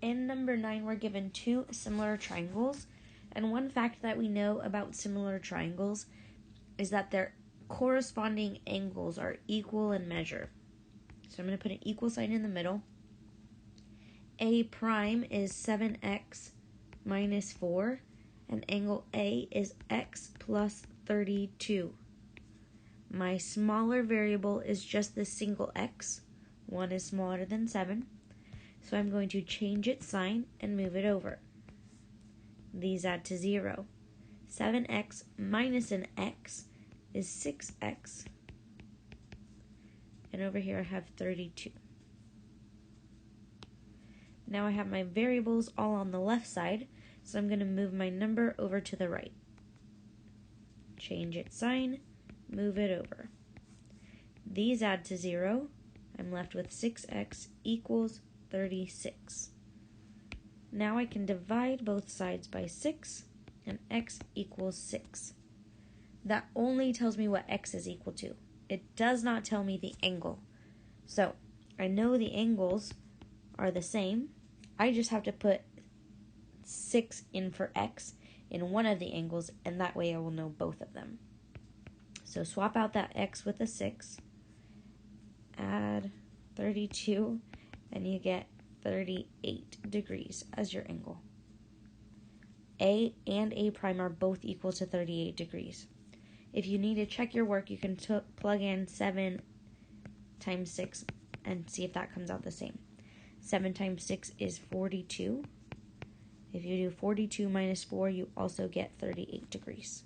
In number 9, we're given two similar triangles, and one fact that we know about similar triangles is that their corresponding angles are equal in measure. So I'm going to put an equal sign in the middle. A prime is 7x minus 4, and angle A is x plus 32. My smaller variable is just this single x. 1 is smaller than 7. So I'm going to change its sign and move it over. These add to 0. 7x minus an x is 6x. And over here I have 32. Now I have my variables all on the left side, so I'm going to move my number over to the right. Change its sign, move it over. These add to 0. I'm left with 6x equals 36. Now I can divide both sides by 6, and x equals 6. That only tells me what x is equal to. It does not tell me the angle. So I know the angles are the same. I just have to put 6 in for x in one of the angles, and that way I will know both of them. So swap out that x with a 6, add 32, and you get 38 degrees as your angle. A and A prime are both equal to 38 degrees. If you need to check your work, you can plug in 7 times 6 and see if that comes out the same. 7 times 6 is 42. If you do 42 minus 4, you also get 38 degrees.